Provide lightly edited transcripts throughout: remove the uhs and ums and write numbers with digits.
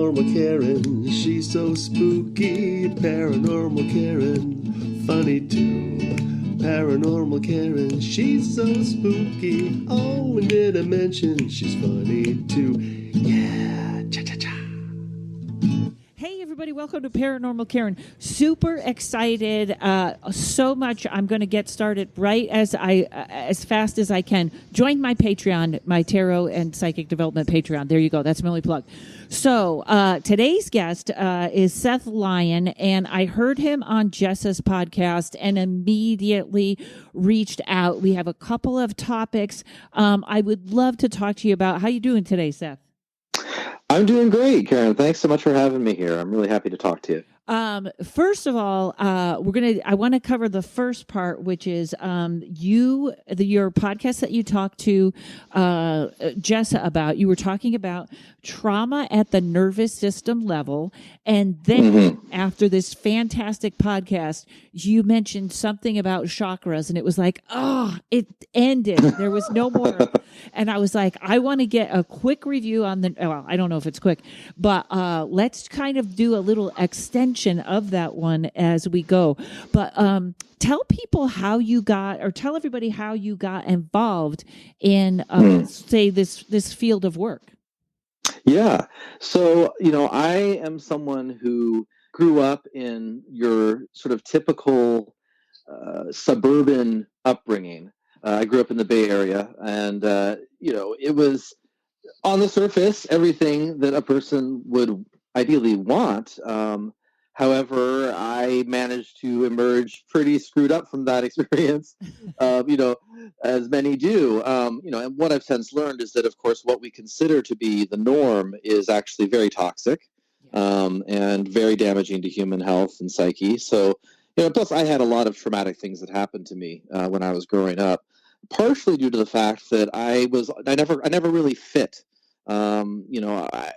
Paranormal Karen, she's so spooky. Paranormal Karen, funny too. Paranormal Karen, she's so spooky. Oh, and did I mention she's funny too? Yeah, cha-cha-cha. Hey everybody, welcome to Paranormal Karen. Super excited, so much. I'm going to get started right as fast as I can. Join my Patreon, my Tarot and Psychic Development Patreon. There you go. That's my only plug. So today's guest is Seth Lyon, and I heard him on Jessa's podcast and immediately reached out. We have a couple of topics I would love to talk to you about. How you doing today, Seth? I'm doing great, Karen. Thanks so much for having me here. I'm really happy to talk to you. First of all, I want to cover the first part, which is your podcast that you talked to Jessa about. You were talking about trauma at the nervous system level, and then after this fantastic podcast, you mentioned something about chakras, and it was like, it ended. There was no more. And I was like, I want to get a quick review on well, I don't know if it's quick, but let's kind of do a little extension of that one as we go. But tell people how you got, or tell everybody how you got involved in, say, this field of work. Yeah. So, I am someone who grew up in your sort of typical suburban upbringing. I grew up in the Bay Area, and, it was on the surface, everything that a person would ideally want. However, I managed to emerge pretty screwed up from that experience, as many do. And what I've since learned is that, of course, what we consider to be the norm is actually very toxic and very damaging to human health and psyche. So, plus I had a lot of traumatic things that happened to me when I was growing up, partially due to the fact that I never really fit.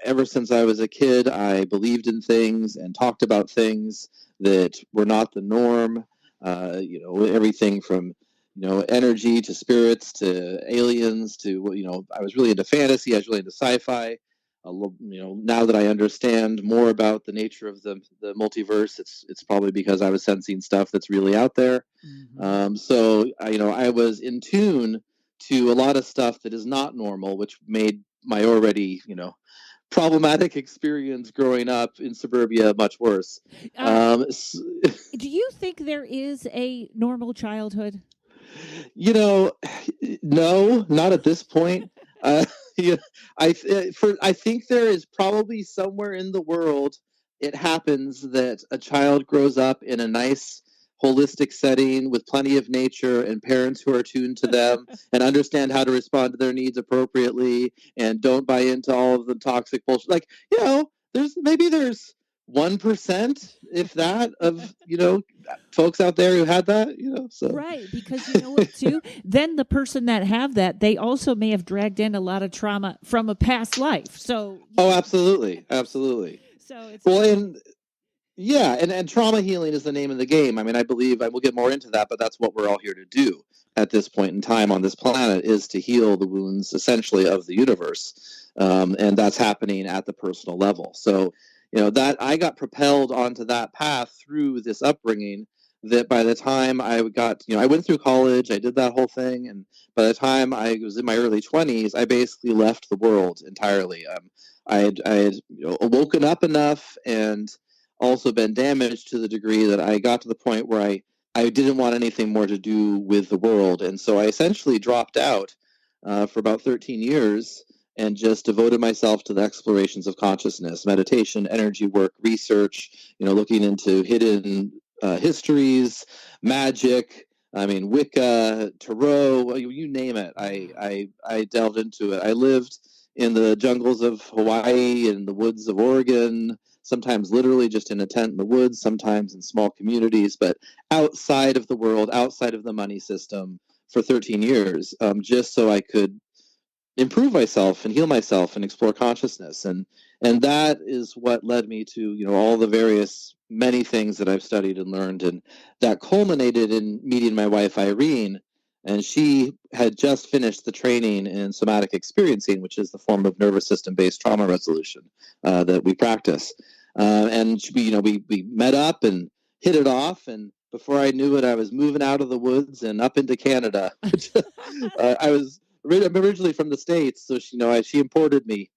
Ever since I was a kid, I believed in things and talked about things that were not the norm. Everything from, energy to spirits to aliens to, I was really into fantasy. I was really into sci-fi. Now that I understand more about the nature of the multiverse, it's probably because I was sensing stuff that's really out there. So I was in tune to a lot of stuff that is not normal, which made my already, problematic experience growing up in suburbia much worse. Do you think there is a normal childhood? No, not at this point. I think there is probably somewhere in the world it happens that a child grows up in a nice holistic setting with plenty of nature and parents who are tuned to them and understand how to respond to their needs appropriately and don't buy into all of the toxic bullshit. Like, there's 1%, if that, of, folks out there who had that, so. Right, because you know what, too? Then the person that have that, they also may have dragged in a lot of trauma from a past life. So. Oh, absolutely. Absolutely. So it's. Well, and trauma healing is the name of the game. I mean, I believe I will get more into that, but that's what we're all here to do at this point in time on this planet, is to heal the wounds essentially of the universe. And that's happening at the personal level. So, that I got propelled onto that path through this upbringing, that by the time I got, I went through college, I did that whole thing. And by the time I was in my early 20s, I basically left the world entirely. I had woken up enough and also been damaged to the degree that I got to the point where I didn't want anything more to do with the world. And so I essentially dropped out for about 13 years and just devoted myself to the explorations of consciousness, meditation, energy work, research, looking into hidden histories, magic, Wicca, tarot, you name it. I delved into it. I lived in the jungles of Hawaii and the woods of Oregon, sometimes literally just in a tent in the woods, sometimes in small communities, but outside of the world, outside of the money system for 13 years, just so I could improve myself and heal myself and explore consciousness. And that is what led me to, all the many things that I've studied and learned. And that culminated in meeting my wife, Irene, And she had just finished the training in somatic experiencing, which is the form of nervous system-based trauma resolution that we practice. And we met up and hit it off, and before I knew it, I was moving out of the woods and up into Canada. I'm originally from the States, so she imported me,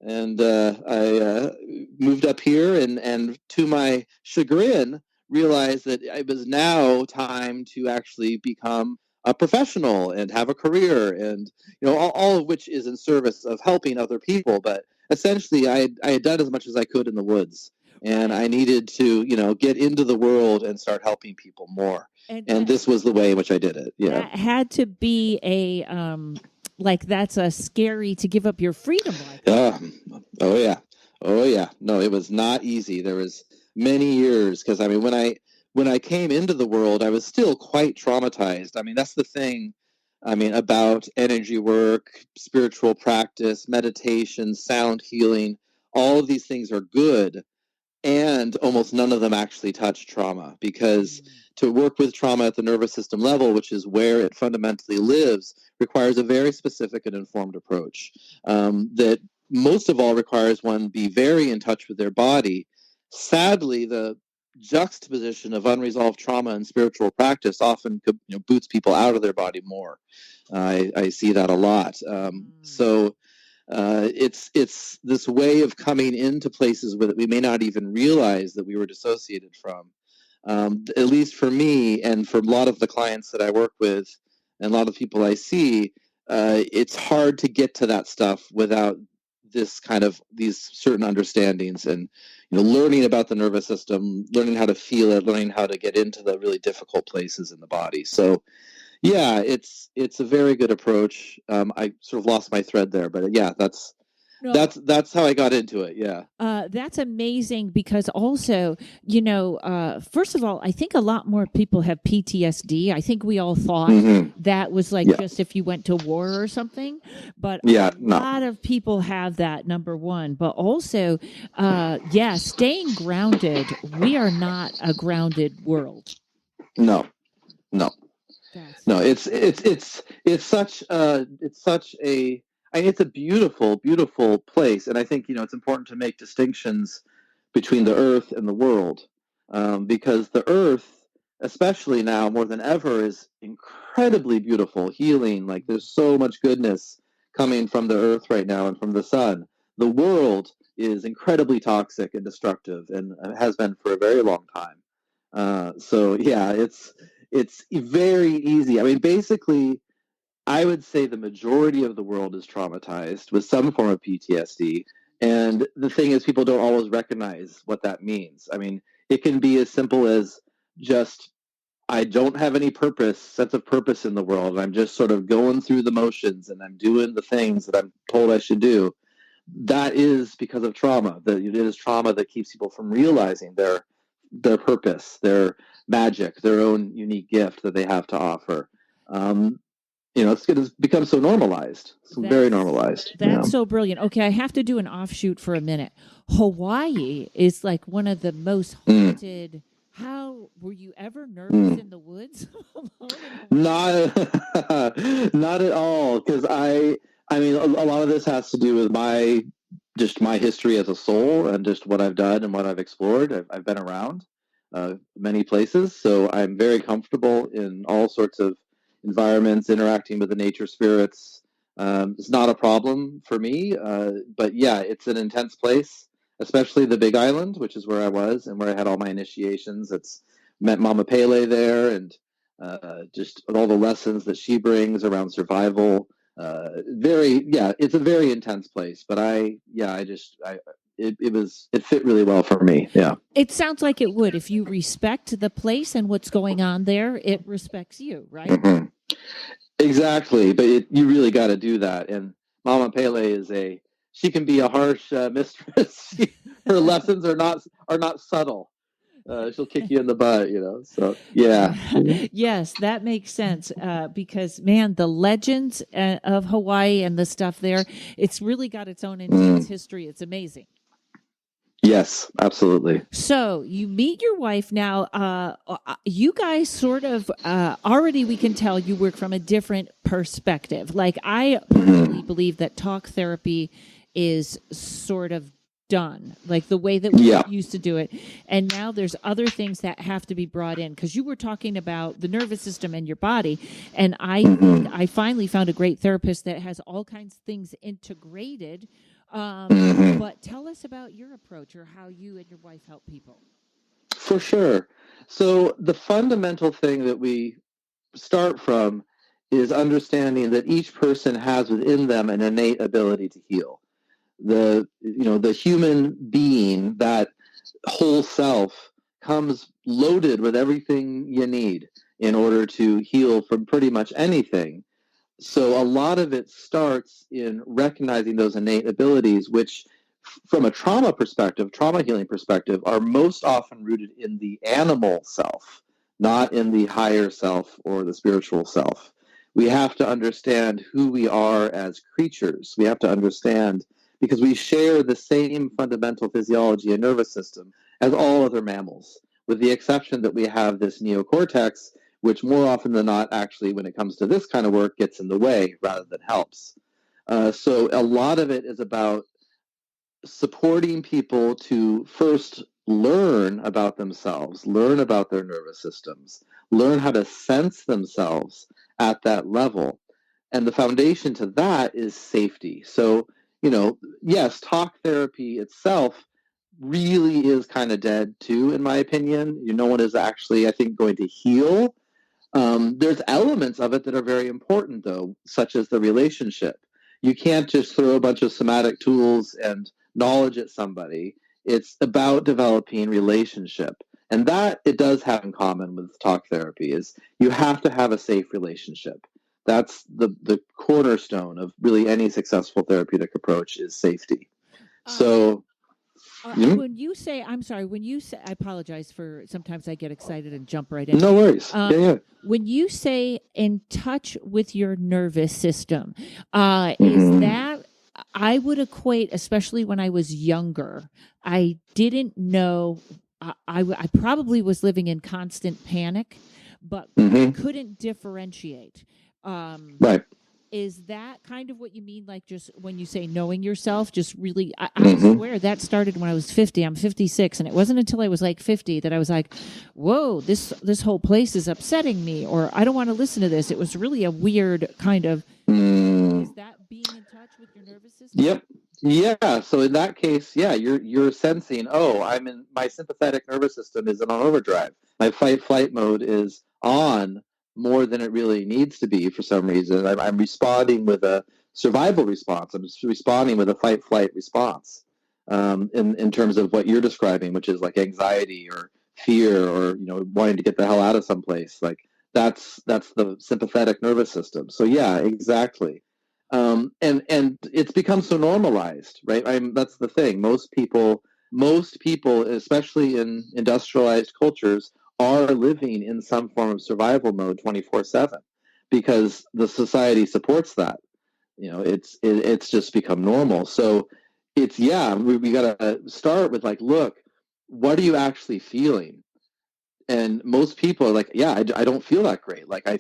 and I moved up here, and to my chagrin, realized that it was now time to actually become a professional and have a career, and all of which is in service of helping other people. But essentially, I had done as much as I could in the woods, and I needed to get into the world and start helping people more. And this was the way in which I did it. Yeah, that had to be a like that's a scary to give up your freedom like that. Oh yeah. No, it was not easy. There was many years, because when I came into the world, I was still quite traumatized. That's the thing. About energy work, spiritual practice, meditation, sound healing. All of these things are good, and almost none of them actually touch trauma, because to work with trauma at the nervous system level, which is where it fundamentally lives, requires a very specific and informed approach that most of all requires one be very in touch with their body. Sadly, the juxtaposition of unresolved trauma and spiritual practice often boots people out of their body more. I see that a lot. So it's this way of coming into places that we may not even realize that we were dissociated from. At least for me, and for a lot of the clients that I work with, and a lot of people I see, it's hard to get to that stuff without these certain understandings, and learning about the nervous system, learning how to feel it, learning how to get into the really difficult places in the body. So yeah, it's a very good approach. I sort of lost my thread there, but yeah, that's how I got into it. Yeah. That's amazing, because also, first of all, I think a lot more people have PTSD. I think we all thought that was just if you went to war or something, but a lot of people have that, number one. But also, staying grounded. We are not a grounded world. No. No, it's such a it's a beautiful, beautiful place, and I think it's important to make distinctions between the earth and the world, because the earth, especially now more than ever, is incredibly beautiful, healing. Like, there's so much goodness coming from the earth right now and from the sun. The world is incredibly toxic and destructive, and has been for a very long time. So yeah, it's very easy. Basically, I would say the majority of the world is traumatized with some form of PTSD. And the thing is, people don't always recognize what that means. It can be as simple as just, I don't have any sense of purpose in the world. And I'm just sort of going through the motions, and I'm doing the things that I'm told I should do. That is because of trauma. It is trauma that keeps people from realizing their purpose, their magic, their own unique gift that they have to offer. It's become so normalized, very normalized. That's so brilliant. Okay, I have to do an offshoot for a minute. Hawaii is like one of the most haunted. How were you ever nervous in the woods? Not at all, because a lot of this has to do with my history as a soul, and just what I've done and what I've explored. I've been around many places, so I'm very comfortable in all sorts of environments, interacting with the nature spirits. It's not a problem for me, but yeah, it's an intense place, especially the Big Island, which is where I was and where I had all my initiations. It's met Mama Pele there, and just all the lessons that she brings around survival. It's a very intense place, but it fit really well for me. Yeah. It sounds like it would. If you respect the place and what's going on there, it respects you, right? Mm-hmm. Exactly. But you really got to do that. And Mama Pele she can be a harsh mistress. Her lessons are not subtle. She'll kick you in the butt, so yeah. Yes, that makes sense, because man, the legends of Hawaii and the stuff there, it's really got its own intense history. It's amazing. Yes, absolutely. So you meet your wife now. You guys sort of already, we can tell you work from a different perspective. Like, I personally believe that talk therapy is sort of done, like the way that we Yeah. used to do it. And now there's other things that have to be brought in, because you were talking about the nervous system and your body. And I finally found a great therapist that has all kinds of things integrated. But tell us about your approach, or how you and your wife help people. For sure. So the fundamental thing that we start from is understanding that each person has within them an innate ability to heal. The human being, that whole self, comes loaded with everything you need in order to heal from pretty much anything. So a lot of it starts in recognizing those innate abilities, which from a trauma healing perspective, are most often rooted in the animal self, not in the higher self or the spiritual self. We have to understand who we are as creatures. We have to understand, because we share the same fundamental physiology and nervous system as all other mammals, with the exception that we have this neocortex, which more often than not, actually, when it comes to this kind of work, gets in the way rather than helps. So a lot of it is about supporting people to first learn about themselves, learn about their nervous systems, learn how to sense themselves at that level. And the foundation to that is safety. So, yes, talk therapy itself really is kind of dead too, in my opinion. No one is actually, I think, going to heal. There's elements of it that are very important, though, such as the relationship. You can't just throw a bunch of somatic tools and knowledge at somebody. It's about developing relationship. And that it does have in common with talk therapy is you have to have a safe relationship. That's the cornerstone of really any successful therapeutic approach is safety. So, When you say, I'm sorry, when you say, I apologize for, sometimes I get excited and jump right in. no worries. Yeah. When you say in touch with your nervous system, is that, I would equate, especially when I was younger, I didn't know, I probably was living in constant panic, but couldn't differentiate. Right. Is that kind of what you mean? Like, just when you say knowing yourself, just really, I swear that started when I was 50. I'm 56. And it wasn't until I was like 50 that I was like, whoa, this whole place is upsetting me, or I don't want to listen to this. It was really a weird kind of, is that being in touch with your nervous system? Yep. Yeah. So in that case, yeah, you're sensing, oh, my sympathetic nervous system is on overdrive. My fight flight mode is on more than it really needs to be for some reason. I'm responding with a survival response. I'm just responding with a fight flight response. In terms of what you're describing, which is like anxiety or fear or wanting to get the hell out of someplace. Like that's the sympathetic nervous system. So yeah, exactly. And it's become so normalized, right? That's the thing. Most people, especially in industrialized cultures, are living in some form of survival mode 24/7 because the society supports that. It's just become normal. So we got to start with like, look, what are you actually feeling? And most people are like, yeah, I don't feel that great. Like I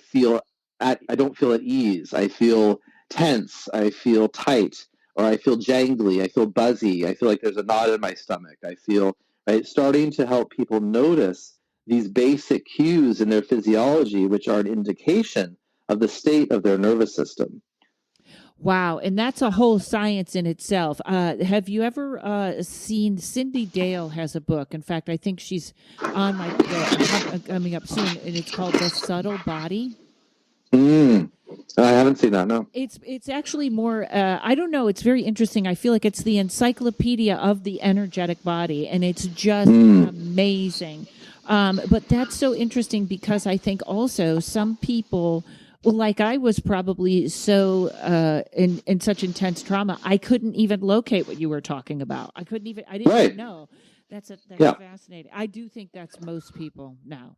don't feel at ease. I feel tense. I feel tight, or I feel jangly. I feel buzzy. I feel like there's a knot in my stomach. I feel, right, starting to help people notice these basic cues in their physiology, which are an indication of the state of their nervous system. Wow, and that's a whole science in itself. Have you ever seen, Cindy Dale has a book. In fact, I think she's on coming up soon, and it's called The Subtle Body. I haven't seen that. No, it's actually more. I don't know. It's very interesting. I feel like it's the encyclopedia of the energetic body, and it's just amazing. But that's so interesting because I think also some people. Well, like I was probably so in such intense trauma, I couldn't even locate what you were talking about. I didn't even know. That's fascinating. I do think that's most people now.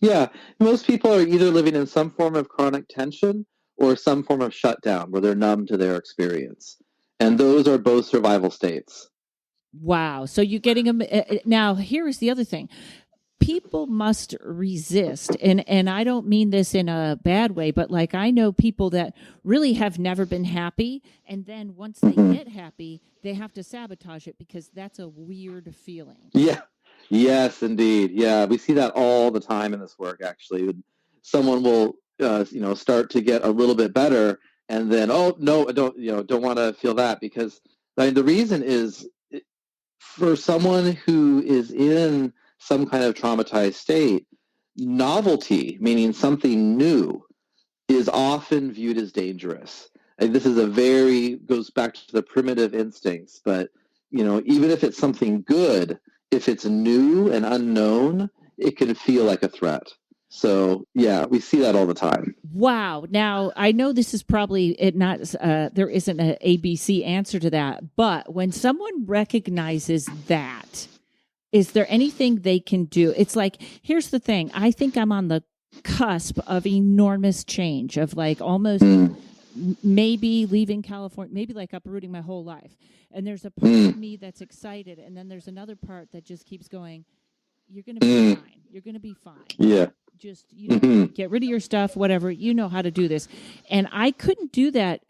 Yeah, most people are either living in some form of chronic tension or some form of shutdown where they're numb to their experience. And those are both survival states. Wow. So you're getting them. Now, here is the other thing. People must resist. And I don't mean this in a bad way, but like I know people that really have never been happy. And then once they get happy, they have to sabotage it because that's a weird feeling. Yeah. Yes, indeed. Yeah, we see that all the time in this work. Actually, someone will, start to get a little bit better, and then, oh no, I don't want to feel that because the reason is for someone who is in some kind of traumatized state, novelty, meaning something new, is often viewed as dangerous. And this is goes back to the primitive instincts, but even if it's something good, if it's new and unknown, it can feel like a threat. So yeah, we see that all the time. Wow. Now, I know this is probably there isn't an ABC answer to that, but when someone recognizes that, is there anything they can do? It's like, here's the thing. I think I'm on the cusp of enormous change, of like almost maybe leaving California, maybe like uprooting my whole life. And there's a part of me that's excited. And then there's another part that just keeps going, you're going to be fine. You're going to be fine. Yeah. Just, get rid of your stuff, whatever. You know how to do this. And I couldn't do that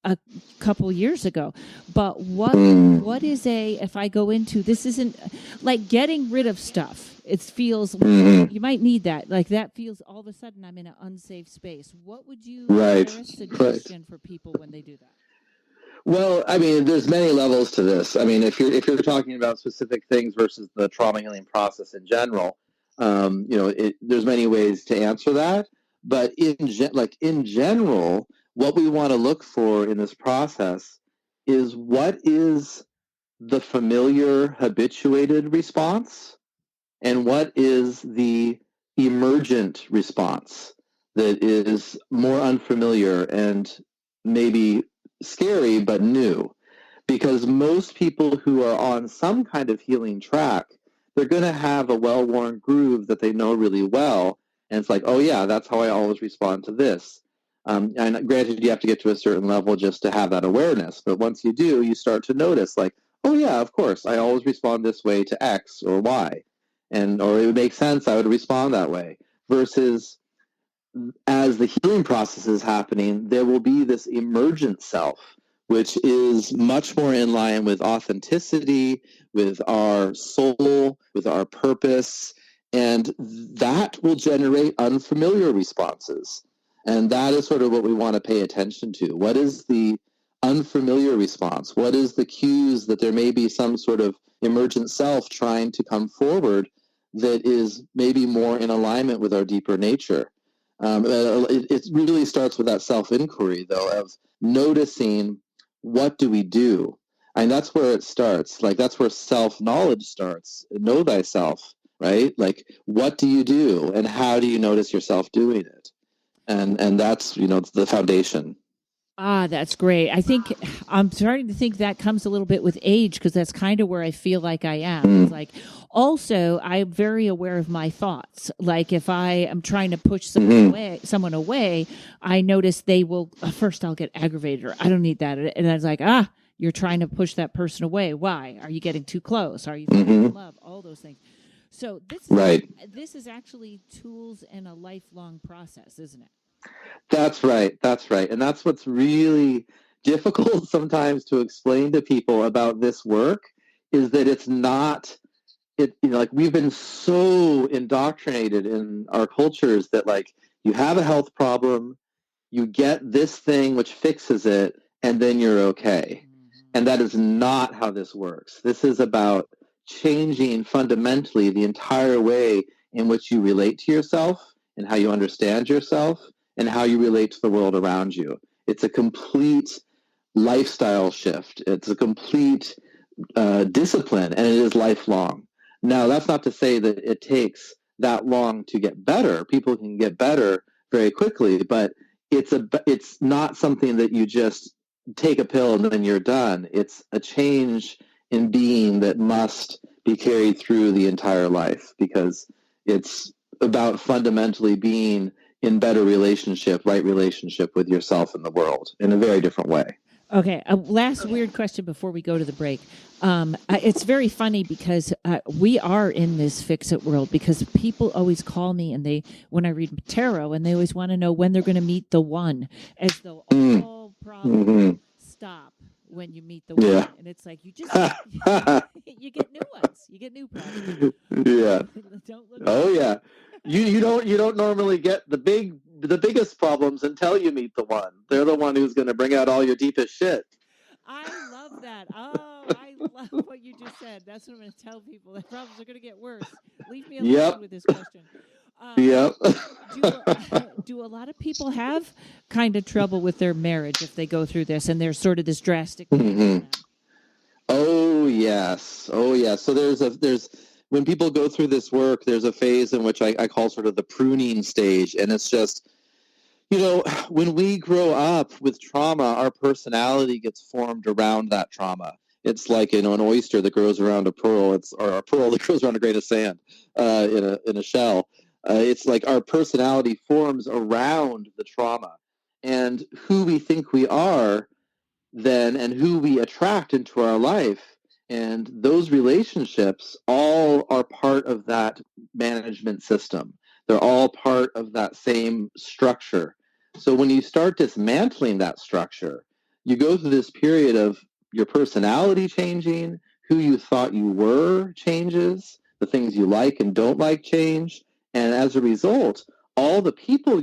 a couple years ago. But what is if I go into, this isn't like getting rid of stuff. It feels, you might need that. Like that feels all of a sudden I'm in an unsafe space. What would you Right. share a suggestion for people when they do that? Well, I mean, there's many levels to this. I mean, if you're talking about specific things versus the trauma healing process in general, there's many ways to answer that. But in general, what we want to look for in this process is what is the familiar, habituated response, and what is the emergent response that is more unfamiliar and maybe scary but new. Because most people who are on some kind of healing track, they're going to have a well-worn groove that they know really well, and it's like, oh yeah, that's how I always respond to this. And granted, you have to get to a certain level just to have that awareness, but once you do, you start to notice like, oh yeah, of course, I always respond this way to X or Y, or it would make sense I would respond that way. Versus as the healing process is happening, there will be this emergent self, which is much more in line with authenticity, with our soul, with our purpose, and that will generate unfamiliar responses. And that is sort of what we want to pay attention to. What is the unfamiliar response? What is the cues that there may be some sort of emergent self trying to come forward that is maybe more in alignment with our deeper nature? It really starts with that self-inquiry, though, of noticing what do we do? And that's where it starts. Like, that's where self-knowledge starts. Know thyself, right? Like, what do you do? And how do you notice yourself doing it? And that's, the foundation. Ah, that's great. I think I'm starting to think that comes a little bit with age because that's kind of where I feel like I am. It's like, also, I'm very aware of my thoughts. Like if I am trying to push someone away, I notice they will, first I'll get aggravated or I don't need that. And I was like, you're trying to push that person away. Why? Are you getting too close? Are you falling in love? All those things. So this is actually tools and a lifelong process, isn't it? That's right. And that's what's really difficult sometimes to explain to people about this work is that it's not, like we've been so indoctrinated in our cultures that like you have a health problem, you get this thing which fixes it, and then you're okay. And that is not how this works. This is about changing fundamentally the entire way in which you relate to yourself and how you understand yourself and how you relate to the world around you. It's a complete lifestyle shift. It's a complete discipline, and it is lifelong. Now, that's not to say that it takes that long to get better. People can get better very quickly, but it's not something that you just take a pill and then you're done. It's a change in being that must be carried through the entire life because it's about fundamentally being in better right relationship with yourself and the world in a very different way. Okay, a last weird question before we go to the break. It's very funny because we are in this fix-it world because people always call me and when I read tarot, and they always want to know when they're going to meet the one, as though all problems stop when you meet the one. And it's like you just you get new ones, you get new problems. Yeah. Don't look. Oh yeah. You don't normally get the biggest problems until you meet the one. They're the one who's going to bring out all your deepest shit. I love that. Oh, I love what you just said. That's what I'm going to tell people. The problems are going to get worse. Leave me alone with this question. Yep. Do a lot of people have kind of trouble with their marriage if they go through this and there's sort of this drastic? Oh yes. Oh yeah. So there's when people go through this work, there's a phase in which I call sort of the pruning stage, and it's just, when we grow up with trauma, our personality gets formed around that trauma. It's like, an oyster that grows around a pearl, or a pearl that grows around a grain of sand in a shell. It's like our personality forms around the trauma, and who we think we are then, and who we attract into our life. And those relationships all are part of that management system. They're all part of that same structure. So when you start dismantling that structure, you go through this period of your personality changing, who you thought you were changes, the things you like and don't like change. And as a result, all the people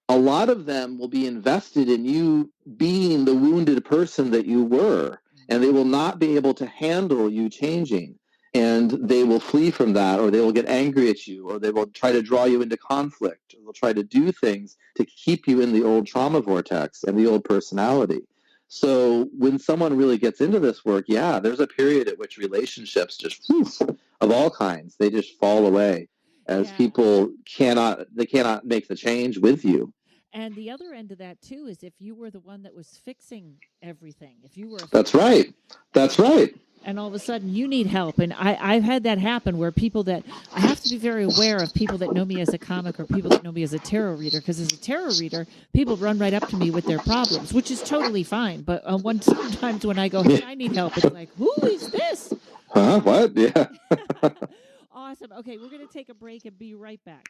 a lot of them will be invested in you being the wounded person that you were, and they will not be able to handle you changing. And they will flee from that, or they will get angry at you, or they will try to draw you into conflict, or they'll try to do things to keep you in the old trauma vortex and the old personality. So when someone really gets into this work, there's a period at which relationships just, of all kinds, they just fall away as people cannot make the change with you. And the other end of that too is if you were the one that was fixing everything, if you were That's right. And all of a sudden you need help. And I've had that happen where I have to be very aware of people that know me as a comic or people that know me as a tarot reader, because as a tarot reader, people run right up to me with their problems, which is totally fine. But sometimes when I go, hey, I need help, it's like, who is this? Huh? What? Yeah. Awesome. Okay, we're going to take a break and be right back.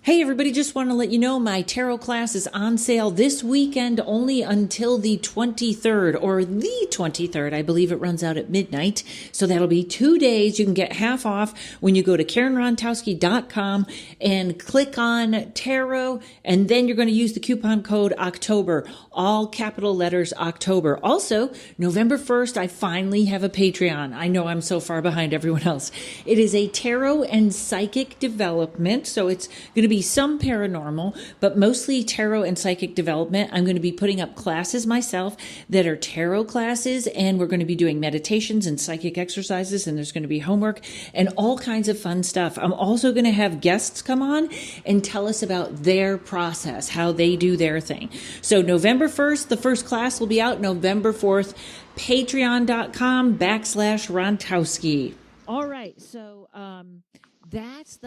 Hey everybody, just want to let you know my tarot class is on sale this weekend only until the 23rd, or the 23rd. I believe it runs out at midnight. So that'll be 2 days. You can get half off when you go to karenrontowski.com and click on tarot, and then you're going to use the coupon code October, all capital letters October. Also, November 1st, I finally have a Patreon. I know I'm so far behind everyone else. It is a tarot and psychic development. So it's going to be some paranormal, but mostly tarot and psychic development. I'm going to be putting up classes myself that are tarot classes, and we're going to be doing meditations and psychic exercises, and there's going to be homework and all kinds of fun stuff. I'm also going to have guests come on and tell us about their process, how they do their thing. So November 1st, the first class will be out. November 4th, patreon.com/Rontowski. All right. So that's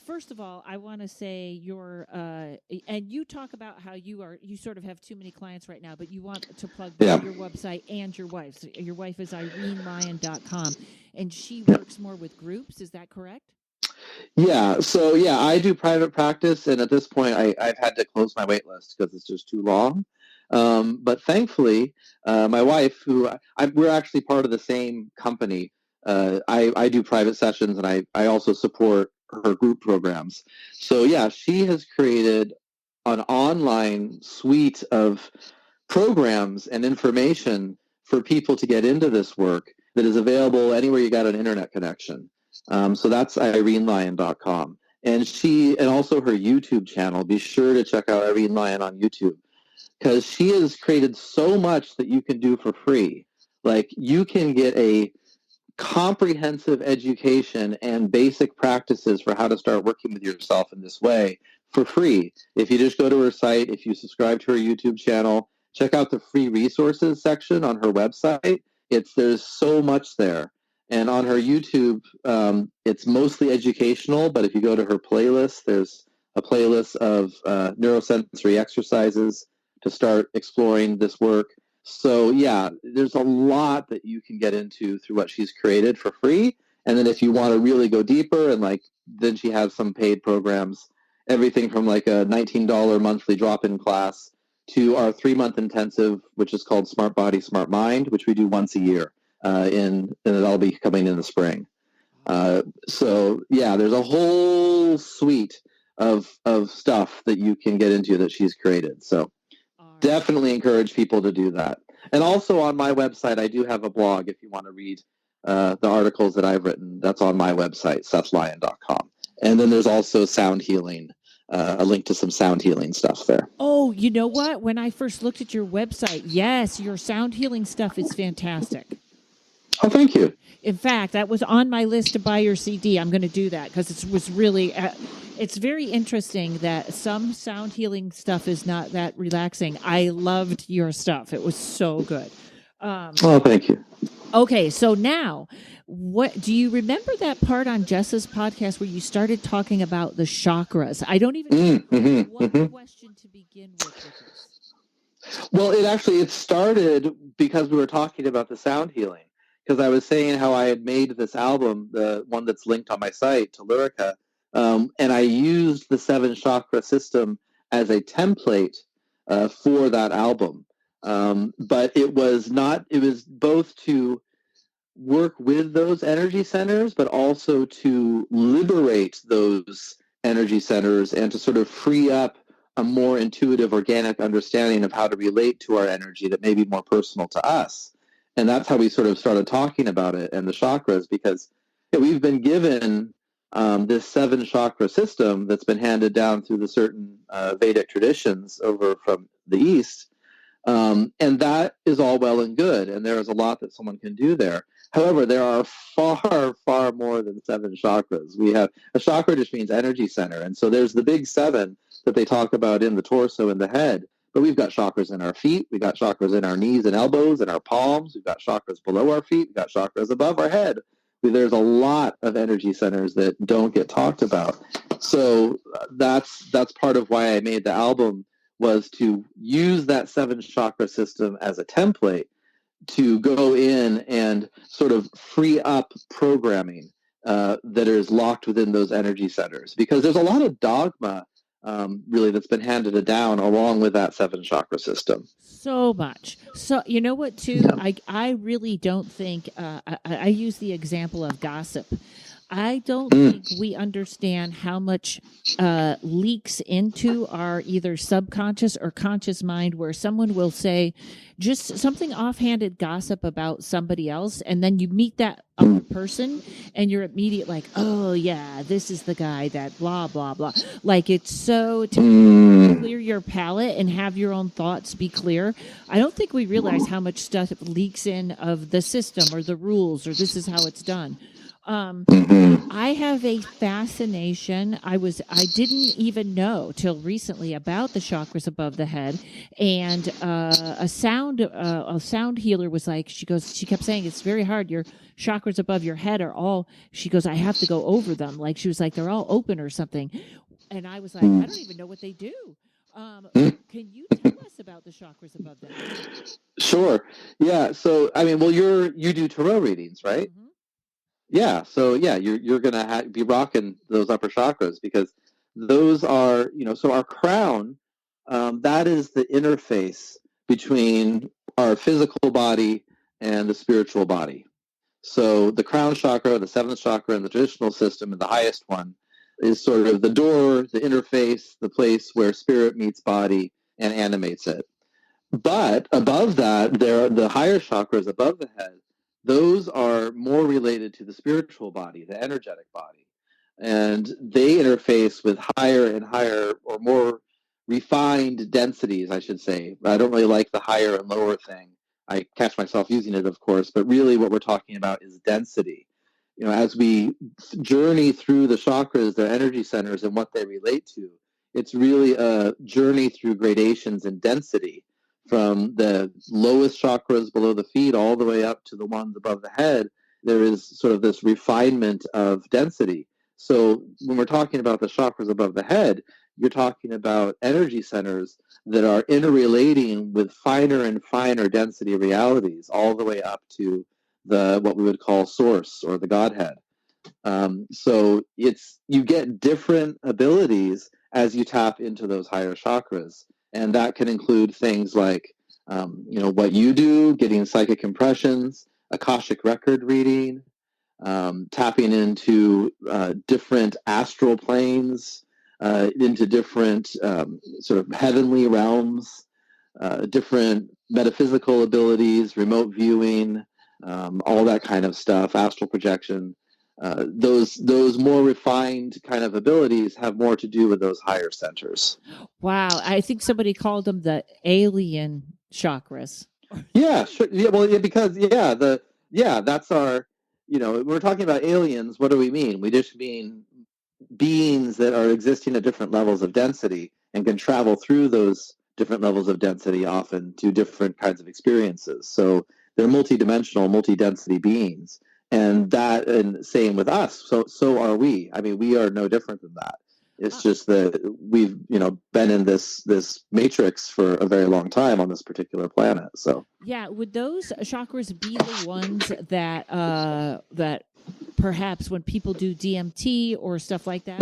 first of all, I want to say and you talk about how you sort of have too many clients right now, but you want to plug your website and your wife's. Your wife is irenelyon.com, and she works more with groups. Is that correct? Yeah. So I do private practice, and at this point, I've had to close my wait list because it's just too long. But thankfully, my wife, we're actually part of the same company. I do private sessions, and I also support her group programs. So she has created an online suite of programs and information for people to get into this work that is available anywhere you got an internet connection. So that's irenelyon.com. And also her YouTube channel. Be sure to check out Irene Lyon on YouTube, because she has created so much that you can do for free. Like, you can get a comprehensive education and basic practices for how to start working with yourself in this way for free. If you just go to her site, if you subscribe to her YouTube channel, check out the free resources section on her website. There's so much there. And on her YouTube, it's mostly educational, but if you go to her playlist, there's a playlist of neurosensory exercises, to start exploring this work. So yeah, there's a lot that you can get into through what she's created for free. And then if you want to really go deeper, and like, then she has some paid programs, everything from like a $19 monthly drop-in class to our 3-month intensive, which is called Smart Body, Smart Mind, which we do once a year, and that'll be coming in the spring. So yeah, there's a whole suite of stuff that you can get into that she's created. So definitely encourage people to do that. And also on my website, I do have a blog if you want to read the articles that I've written. That's on my website, sethlyon.com. And then there's also sound healing, a link to some sound healing stuff there. Oh, you know what? When I first looked at your website, yes, your sound healing stuff is fantastic. Oh, thank you. In fact, that was on my list to buy your CD. I'm going to do that because it was really, it's very interesting that some sound healing stuff is not that relaxing. I loved your stuff. It was so good. Oh, thank you. Okay, so now, what do you remember that part on Jessa's podcast where you started talking about the chakras? I don't even know what question to begin with this. Well, it started because we were talking about the sound healing. Because I was saying how I had made this album, the one that's linked on my site, Tellurica, and I used the 7 chakra system as a template for that album. But it was both to work with those energy centers, but also to liberate those energy centers and to sort of free up a more intuitive, organic understanding of how to relate to our energy that may be more personal to us. And that's how we sort of started talking about it and the chakras, because we've been given this 7 chakra system that's been handed down through the certain Vedic traditions over from the East. And that is all well and good. And there is a lot that someone can do there. However, there are far, far more than 7 chakras. We have a chakra just means energy center. And so there's the big 7 that they talk about in the torso and the head. But we've got chakras in our feet. We've got chakras in our knees and elbows and our palms. We've got chakras below our feet. We've got chakras above our head. There's a lot of energy centers that don't get talked about. So that's part of why I made the album, was to use that 7 chakra system as a template to go in and sort of free up programming that is locked within those energy centers. Because there's a lot of dogma really that's been handed down along with that 7 chakra system. So much. So you know what, too? Yeah. I really don't think, I use the example of gossip. I don't think we understand how much leaks into our either subconscious or conscious mind, where someone will say just something offhanded gossip about somebody else, and then you meet that other person and you're immediate like, oh yeah, this is the guy that blah blah blah. Like, it's so to clear your palate and have your own thoughts be clear. I don't think we realize how much stuff leaks in of the system or the rules or this is how it's done. I have a fascination. I didn't even know till recently about the chakras above the head, and a sound healer was like, she kept saying it's very hard. Your chakras above your head are all. She goes, I have to go over them. Like, she was like, they're all open or something, and I was like, I don't even know what they do. Can you tell us about the chakras above the head? Sure. Yeah. So I mean, well, you do tarot readings, right? Mm-hmm. Yeah, so yeah, you're gonna be rocking those upper chakras, because those are, so our crown, that is the interface between our physical body and the spiritual body. So the crown chakra, the 7th chakra in the traditional system, and the highest one, is sort of the door, the interface, the place where spirit meets body and animates it. But above that, there are the higher chakras above the head. Those are more related to the spiritual body, the energetic body. And they interface with higher and higher, or more refined densities, I should say. I don't really like the higher and lower thing. I catch myself using it, of course, but really what we're talking about is density. As we journey through the chakras, their energy centers, and what they relate to, it's really a journey through gradations and density, from the lowest chakras below the feet all the way up to the ones above the head. There is sort of this refinement of density. So when we're talking about the chakras above the head, you're talking about energy centers that are interrelating with finer and finer density realities, all the way up to the what we would call source or the Godhead. So you get different abilities as you tap into those higher chakras, and that can include things like what you do, getting psychic impressions, Akashic record reading, tapping into different astral planes, into different sort of heavenly realms, different metaphysical abilities, remote viewing, all that kind of stuff, astral projection. Those more refined kind of abilities have more to do with those higher centers. Wow. I think somebody called them the alien chakras. Yeah, sure. Yeah, well, yeah, because that's our. We're talking about aliens. What do we mean? We just mean beings that are existing at different levels of density and can travel through those different levels of density, often to different kinds of experiences. So they're multidimensional, multi-density beings, and same with us. So are we. I mean, we are no different than that. It's just that we've been in this matrix for a very long time on this particular planet. So yeah, would those chakras be the ones that perhaps when people do DMT or stuff like that,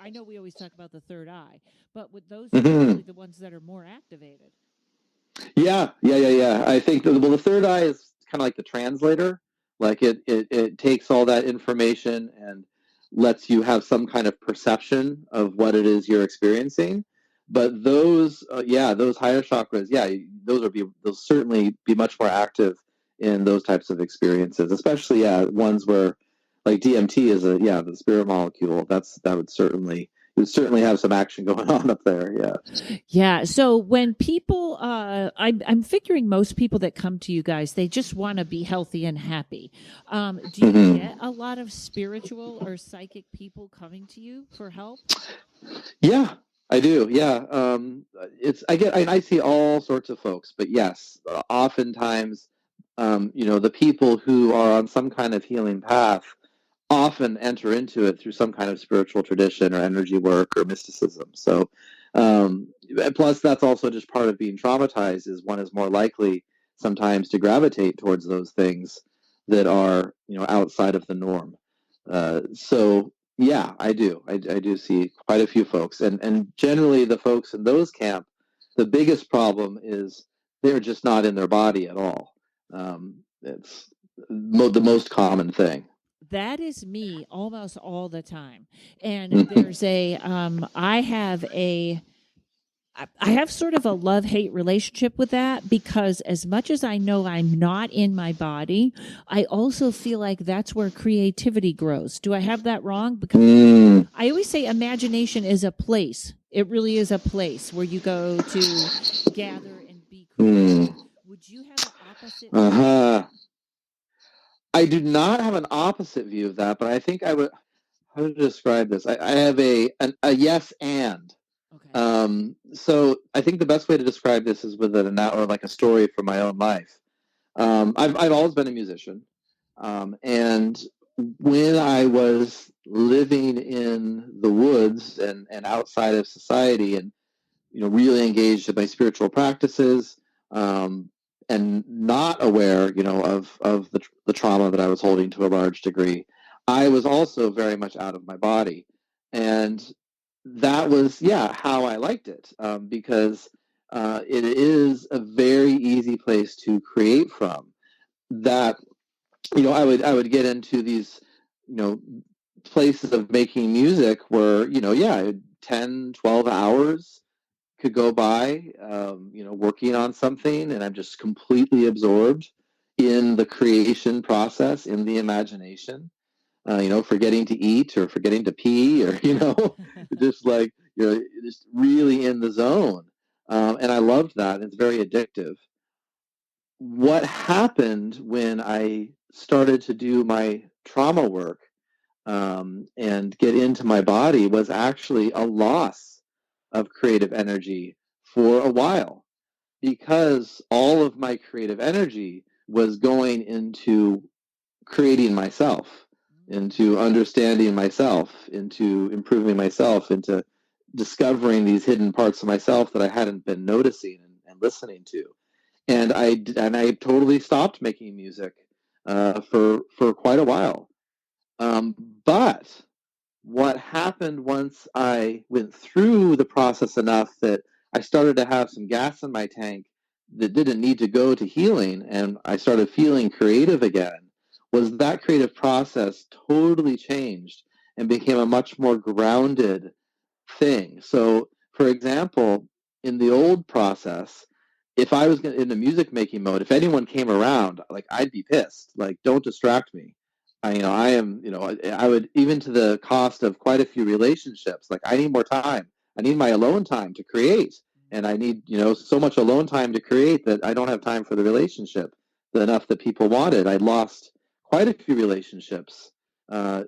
I know we always talk about the third eye, but would those be really the ones that are more activated? Yeah. I think the third eye is kind of like the translator. Like it takes all that information and lets you have some kind of perception of what it is you're experiencing. But those higher chakras, they'll certainly be much more active in those types of experiences, especially ones where like DMT is the spirit molecule. That would certainly have some action going on up there. Yeah. Yeah. So when people, I'm figuring most people that come to you guys, they just want to be healthy and happy. Do you get a lot of spiritual or psychic people coming to you for help? Yeah, I do. Yeah. I see all sorts of folks, but yes, oftentimes, the people who are on some kind of healing path often enter into it through some kind of spiritual tradition or energy work or mysticism. So, plus that's also just part of being traumatized, is one is more likely sometimes to gravitate towards those things that are, outside of the norm. So yeah, I do. I do see quite a few folks, and generally the folks in those camp, the biggest problem is they're just not in their body at all. It's the most common thing. That is me almost all the time. And there's I have sort of a love-hate relationship with that, because as much as I know I'm not in my body, I also feel like that's where creativity grows. Do I have that wrong? Because I always say imagination is a place. It really is a place where you go to gather and be creative. Would you have an opposite? I do not have an opposite view of that, but I think I would. How to describe this? I have a yes and. Okay. So I think the best way to describe this is with like a story from my own life. I've always been a musician, and when I was living in the woods and outside of society, and really engaged in my spiritual practices, and not aware, of the trauma that I was holding to a large degree, I was also very much out of my body, and that was how I liked it, because it is a very easy place to create from. That I would get into these places of making music where 10, 12 hours could go by, working on something, and I'm just completely absorbed in the creation process, in the imagination. Forgetting to eat or forgetting to pee, or just like you're just really in the zone, and I loved that. It's very addictive. What happened when I started to do my trauma work, and get into my body, was actually a loss of creative energy for a while, because all of my creative energy was going into creating myself, into understanding myself, into improving myself, into discovering these hidden parts of myself that I hadn't been noticing and listening to. And I totally stopped making music for quite a while. But what happened once I went through the process enough that I started to have some gas in my tank that didn't need to go to healing, and I started feeling creative again, was that creative process totally changed and became a much more grounded thing. So, for example, in the old process, if I was in the music making mode, if anyone came around, like I'd be pissed. Like, don't distract me. I am, I would, even to the cost of quite a few relationships. Like, I need more time. I need my alone time to create, and I need, so much alone time to create that I don't have time for the relationship enough that people wanted. I lost quite a few relationships,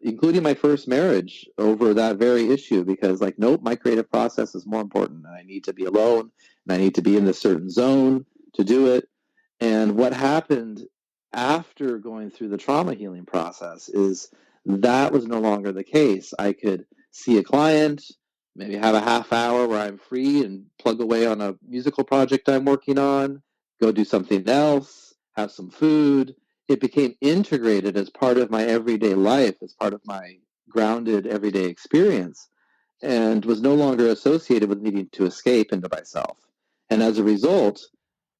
including my first marriage, over that very issue, because, like, nope, my creative process is more important, and I need to be alone, and I need to be in this certain zone to do it. And what happened after going through the trauma healing process is that was no longer the case. I could see a client, maybe have a half hour where I'm free and plug away on a musical project I'm working on, go do something else, have some food. It became integrated as part of my everyday life, as part of my grounded everyday experience, and was no longer associated with needing to escape into myself. And as a result,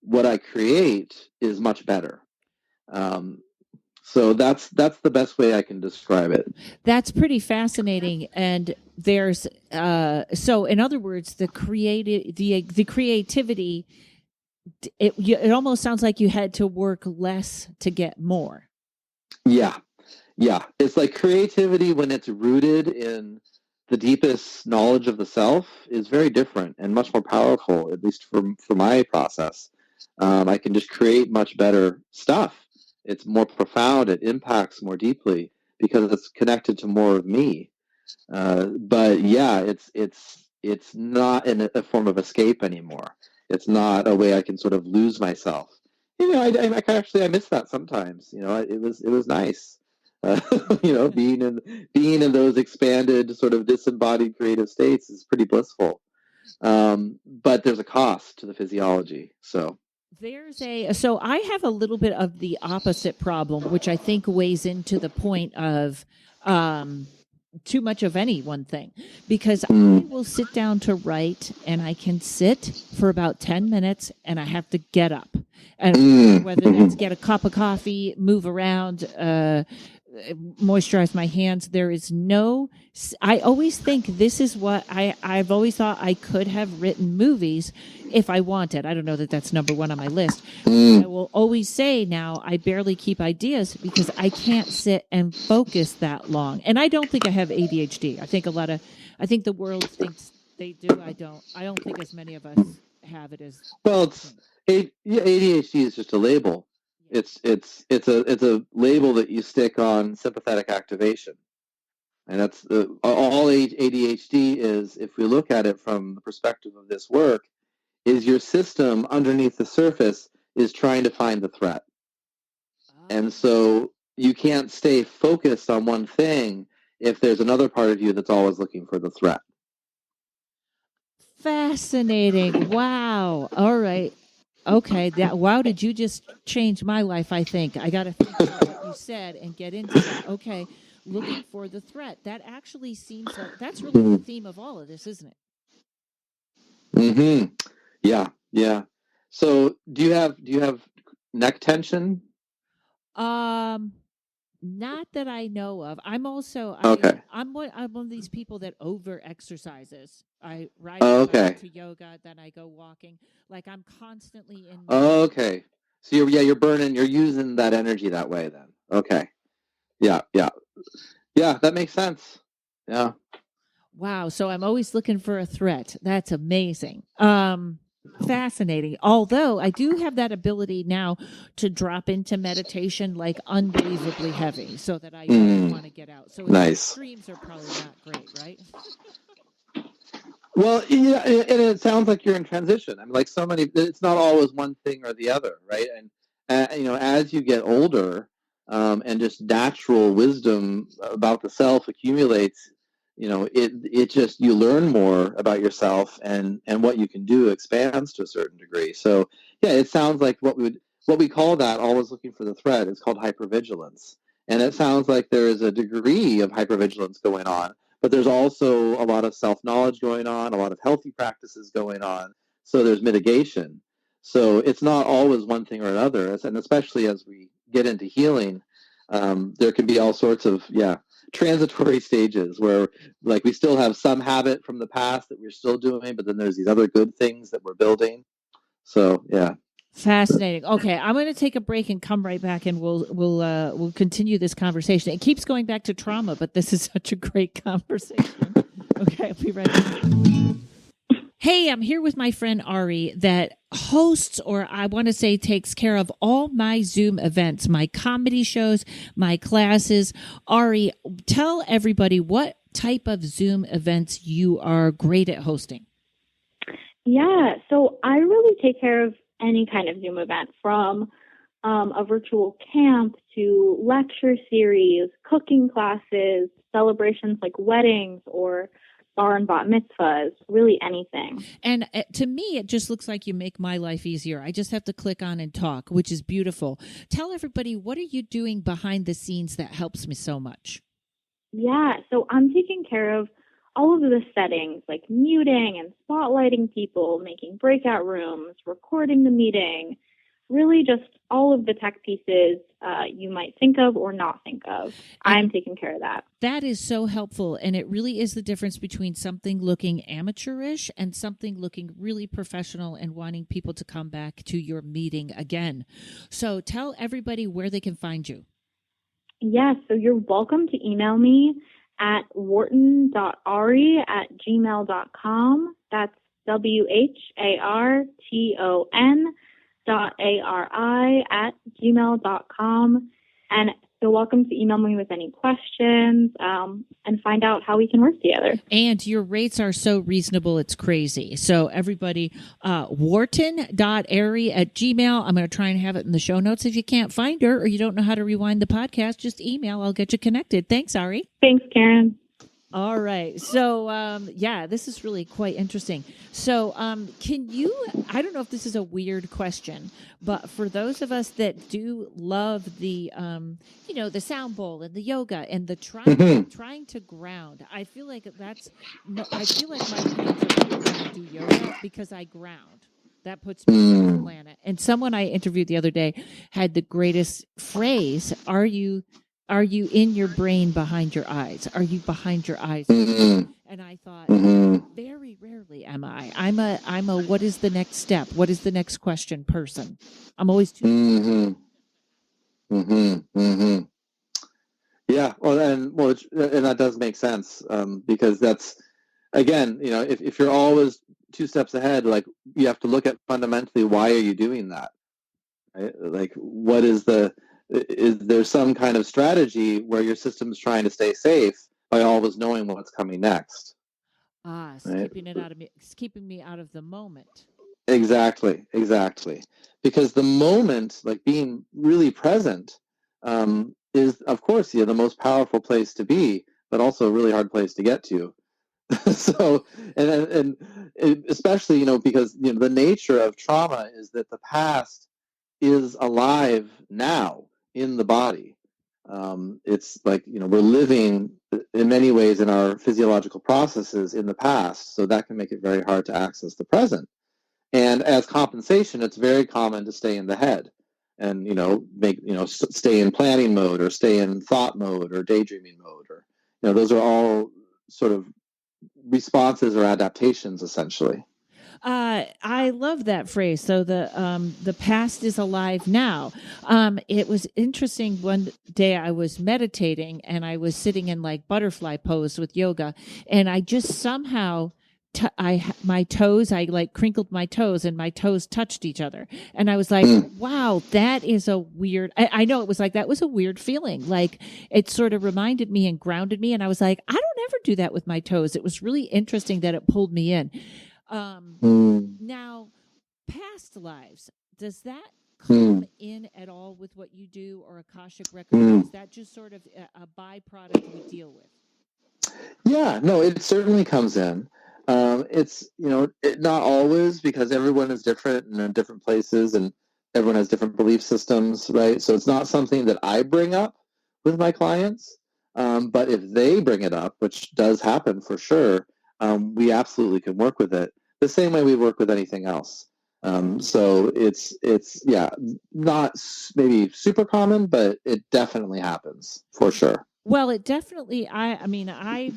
what I create is much better. So that's the best way I can describe it. That's pretty fascinating. And there's so in other words, the creativity, it almost sounds like you had to work less to get more. Yeah. It's like creativity, when it's rooted in the deepest knowledge of the self, is very different and much more powerful, at least for my process. I can just create much better stuff. It's more profound. It impacts more deeply because it's connected to more of me. But yeah, it's not in a form of escape anymore. It's not a way I can sort of lose myself. I miss that sometimes. It was nice. Being in those expanded, sort of disembodied creative states is pretty blissful. But there's a cost to the physiology. So so I have a little bit of the opposite problem, which I think weighs into the point of too much of any one thing, because I will sit down to write and I can sit for about 10 minutes and I have to get up, and whether that's get a cup of coffee, move around, moisturize my hands. I always think this is what I've always thought I could have written movies if I wanted. I don't know that that's number one on my list. I will always say now I barely keep ideas because I can't sit and focus that long. And I don't think I have ADHD. I think the world thinks they do. I don't think as many of us have it as well. ADHD is just a label. It's a label that you stick on sympathetic activation, and that's all ADHD is. If we look at it from the perspective of this work, is your system underneath the surface is trying to find the threat, and so you can't stay focused on one thing if there's another part of you that's always looking for the threat. Fascinating! Wow. All right. Okay, did you just change my life? I think I got to think about what you said and get into that. Okay, looking for the threat. That actually seems like that's really the theme of all of this, isn't it? Yeah. So do you have neck tension? Not that I know of. I'm also I'm one of these people that over exercises. I ride to yoga, then I go walking. Like I'm constantly in. Okay, so you're burning. You're using that energy that way then. Okay, yeah. That makes sense. Yeah. Wow. So I'm always looking for a threat. That's amazing. Fascinating. Although I do have that ability now to drop into meditation like unbelievably heavy so that I want to get out. So nice. Dreams are probably not great, right? Well, yeah, and it sounds like you're in transition. I mean, like so many, it's not always one thing or the other, right? And as you get older, and just natural wisdom about the self accumulates, it just, you learn more about yourself, and what you can do expands to a certain degree. So yeah, it sounds like what we call that, always looking for the thread, is called hypervigilance. And it sounds like there is a degree of hypervigilance going on, but there's also a lot of self-knowledge going on, a lot of healthy practices going on. So there's mitigation. So it's not always one thing or another. And especially as we get into healing, there can be all sorts of, transitory stages where, like, we still have some habit from the past that we're still doing, but then there's these other good things that we're building. So, yeah. Fascinating. Okay, I'm going to take a break and come right back, and we'll continue this conversation. It keeps going back to trauma, but this is such a great conversation. Okay, I'll be right back. Hey, I'm here with my friend Ari that hosts, or I want to say takes care of, all my Zoom events, my comedy shows, my classes. Ari, tell everybody what type of Zoom events you are great at hosting. Yeah, so I really take care of any kind of Zoom event, from a virtual camp to lecture series, cooking classes, celebrations like weddings or bar and bat mitzvahs, really anything. And to me, it just looks like you make my life easier. I just have to click on and talk, which is beautiful. Tell everybody, what are you doing behind the scenes that helps me so much? Yeah, so I'm taking care of all of the settings, like muting and spotlighting people, making breakout rooms, recording the meeting, really just all of the tech pieces you might think of or not think of. I'm taking care of that. That is so helpful. And it really is the difference between something looking amateurish and something looking really professional and wanting people to come back to your meeting again. So tell everybody where they can find you. Yes, so you're welcome to email me at wharton.ari@gmail.com. That's WHARTON.ARI@gmail.com. And you're welcome to email me with any questions and find out how we can work together. And your rates are so reasonable, it's crazy. So everybody, wharton.ari@gmail. I'm going to try and have it in the show notes. If you can't find her or you don't know how to rewind the podcast, just email. I'll get you connected. Thanks, Ari. Thanks, Karen. All right. So, this is really quite interesting. So, can you, I don't know if this is a weird question, but for those of us that do love the, the sound bowl and the yoga and the trying to ground, I feel like my hands are going to do yoga because I ground. That puts me on the planet. And someone I interviewed the other day had the greatest phrase, Are you in your brain behind your eyes? Are you behind your eyes? And I thought, very rarely am I. I'm a what is the next step? What is the next question person? I'm always too. Yeah. And that does make sense, because that's, again, if you're always 2 steps ahead, like, you have to look at fundamentally, why are you doing that? Right? Like, is there some kind of strategy where your system's trying to stay safe by always knowing what's coming next? Right? Keeping me out of the moment. Exactly. Because the moment, like being really present, is, of course, the most powerful place to be, but also a really hard place to get to. So, and especially, because the nature of trauma is that the past is alive now in the body. It's like, we're living in many ways in our physiological processes in the past, so that can make it very hard to access the present. And as compensation, it's very common to stay in the head and, stay in planning mode, or stay in thought mode, or daydreaming mode, or, those are all sort of responses or adaptations, essentially. I love that phrase. So the past is alive now. It was interesting. One day I was meditating and I was sitting in like butterfly pose with yoga, and I just somehow my toes, I like crinkled my toes and my toes touched each other. And I was like, wow, that is a weird, I know it was like, that was a weird feeling. Like, it sort of reminded me and grounded me. And I was like, I don't ever do that with my toes. It was really interesting that it pulled me in. Now, past lives, does that come in at all with what you do, or Akashic records? Is that just sort of a byproduct we deal with? Yeah, no, it certainly comes in. It's, not always, because everyone is different and in different places, and everyone has different belief systems, right? So it's not something that I bring up with my clients. But if they bring it up, which does happen for sure, we absolutely can work with it the same way we work with anything else. So it's yeah, not maybe super common, but it definitely happens for sure. Well, it definitely. I mean, I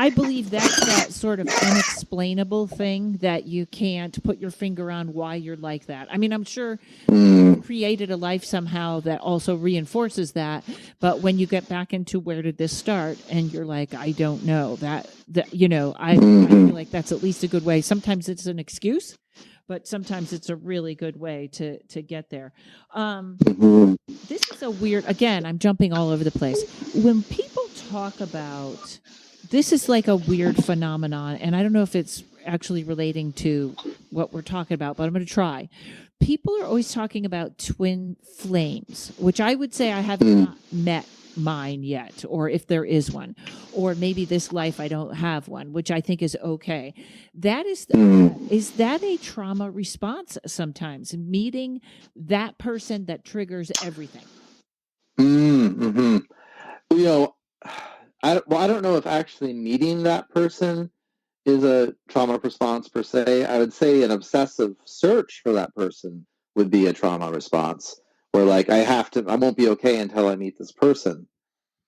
believe that's that sort of unexplainable thing that you can't put your finger on why you're like that. I mean, I'm sure you've created a life somehow that also reinforces that. But when you get back into where did this start, and you're like, I don't know I feel like that's at least a good way. Sometimes it's an excuse, but sometimes it's a really good way to get there. This is a weird. Again, I'm jumping all over the place. When people talk about this, is like a weird phenomenon, and I don't know if it's actually relating to what we're talking about, but I'm going to try. People are always talking about twin flames, which I would say I have not met mine yet, or if there is one, or maybe this life I don't have one, which I think is okay. That is that a trauma response sometimes, meeting that person that triggers everything? Mm-hmm. You know, I don't know if actually meeting that person is a trauma response per se. I would say an obsessive search for that person would be a trauma response, where like I won't be okay until I meet this person.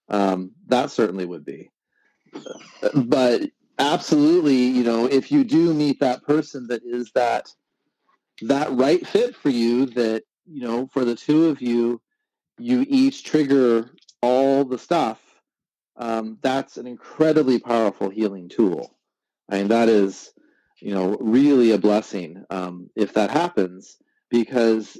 That certainly would be. But absolutely, if you do meet that person that is that right fit for you, that for the two of you, you each trigger all the stuff. That's an incredibly powerful healing tool. I mean, that is, really a blessing if that happens, because,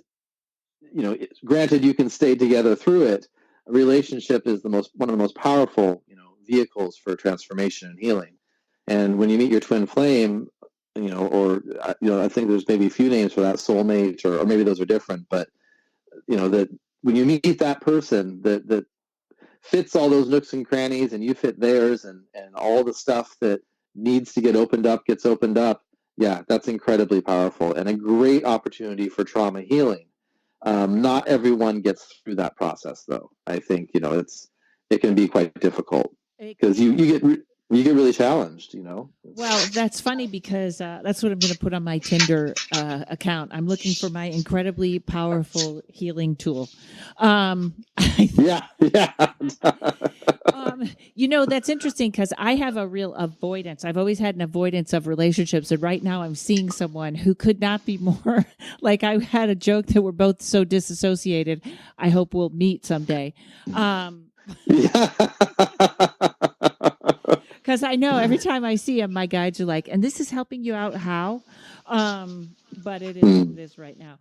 granted, you can stay together through it. A relationship is one of the most powerful, vehicles for transformation and healing. And when you meet your twin flame, or I think there's maybe a few names for that, soulmate, or maybe those are different, but that when you meet that person that fits all those nooks and crannies, and you fit theirs, and all the stuff that needs to get opened up gets opened up. Yeah, that's incredibly powerful and a great opportunity for trauma healing. Not everyone gets through that process, though. I think it can be quite difficult, because you get really challenged. Well, that's funny because that's what I'm going to put on my Tinder account. I'm looking for my incredibly powerful healing tool. Yeah, yeah. That's interesting because I have a real avoidance. I've always had an avoidance of relationships, and right now I'm seeing someone who could not be more like, I had a joke that we're both so disassociated. I hope we'll meet someday. Yeah. Because I know every time I see him, my guides are like, and this is helping you out how? But it is right now.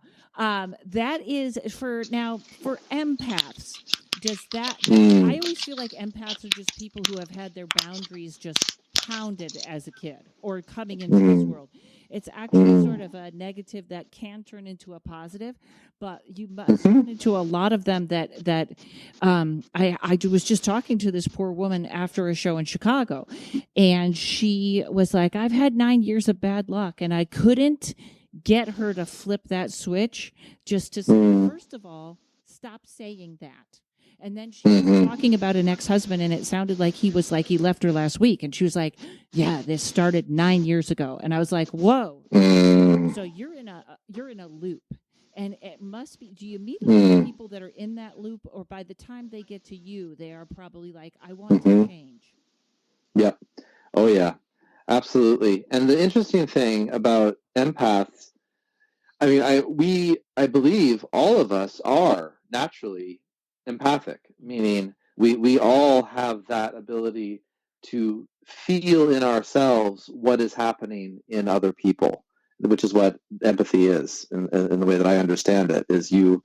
That is for empaths. Does that, I always feel like empaths are just people who have had their boundaries just pounded as a kid or coming into this world. It's actually sort of a negative that can turn into a positive, but you must run into a lot of them that I was just talking to this poor woman after a show in Chicago, and she was like, I've had 9 years of bad luck, and I couldn't get her to flip that switch just to say, first of all, stop saying that. And then she was talking about an ex-husband, and it sounded like he left her last week. And she was like, yeah, this started 9 years ago. And I was like, whoa. So you're in a loop. And it must be, do you meet a lot of people that are in that loop, or by the time they get to you, they are probably like, I want to change? Yep. Oh, yeah. Absolutely. And the interesting thing about empaths, I mean, I believe all of us are naturally empathic, meaning we all have that ability to feel in ourselves what is happening in other people, which is what empathy is, in the way that I understand it, is you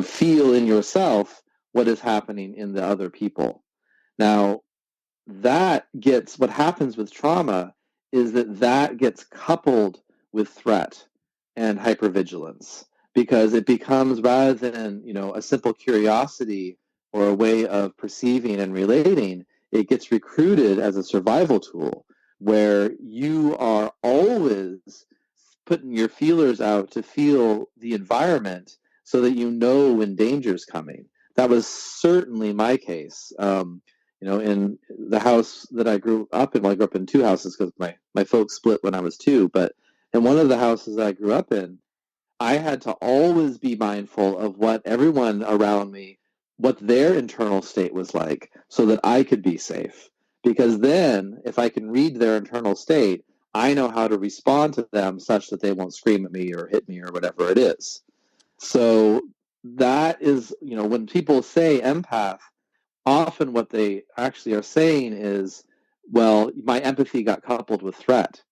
feel in yourself what is happening in the other people. Now, what happens with trauma is that gets coupled with threat and hypervigilance, because it becomes, rather than a simple curiosity or a way of perceiving and relating, it gets recruited as a survival tool where you are always putting your feelers out to feel the environment so that you know when danger's coming. That was certainly my case. In the house that I grew up in, well, I grew up in two houses because my folks split when I was two, but in one of the houses that I grew up in, I had to always be mindful of what everyone around me, what their internal state was like so that I could be safe. Because then if I can read their internal state, I know how to respond to them such that they won't scream at me or hit me or whatever it is. So that is, when people say empath, often what they actually are saying is, well, my empathy got coupled with threat.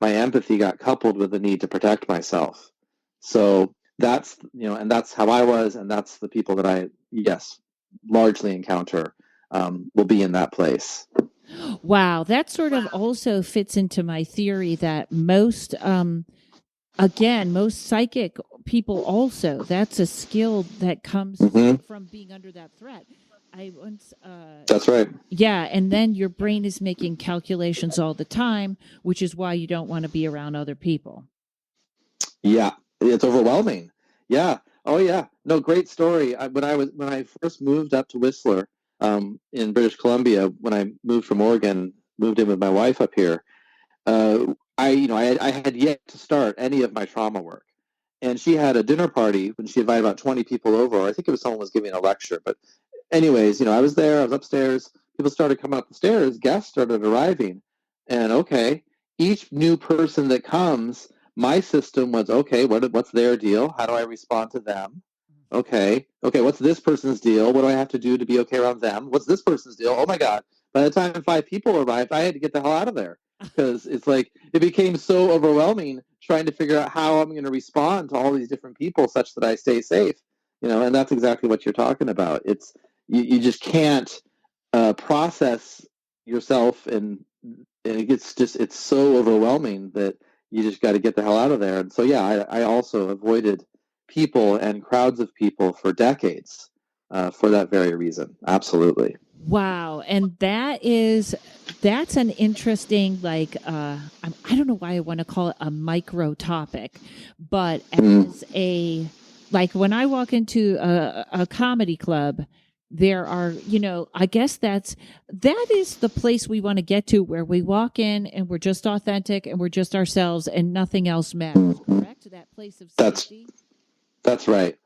My empathy got coupled with the need to protect myself. So that's, and that's how I was, and that's the people that I, yes, largely encounter will be in that place. Wow, that sort of also fits into my theory that most psychic people also, that's a skill that comes from being under that threat. I once That's right. Yeah, and then your brain is making calculations all the time, which is why you don't want to be around other people. Yeah, it's overwhelming. Yeah. Oh yeah. No, great story. When I first moved up to Whistler, in British Columbia, when I moved from Oregon, moved in with my wife up here, I had yet to start any of my trauma work. And she had a dinner party when she invited about 20 people over. I think it was someone was giving a lecture. But anyways, I was there, I was upstairs. People started coming up the stairs. Guests started arriving. And okay, each new person that comes, my system was, okay, what's their deal? How do I respond to them? Okay, what's this person's deal? What do I have to do to be okay around them? What's this person's deal? Oh my God. By the time 5 people arrived, I had to get the hell out of there because it's like it became so overwhelming trying to figure out how I'm going to respond to all these different people such that I stay safe. And that's exactly what you're talking about. It's you just can't process yourself, and it's so overwhelming that you just got to get the hell out of there. And so yeah, I also avoided people and crowds of people for decades for that very reason. Absolutely. Wow, and that's an interesting, like, I don't know why I want to call it a micro topic, but as like when I walk into a comedy club, there are, I guess that is the place we want to get to, where we walk in and we're just authentic and we're just ourselves and nothing else matters. Correct? That place of safety. That's right.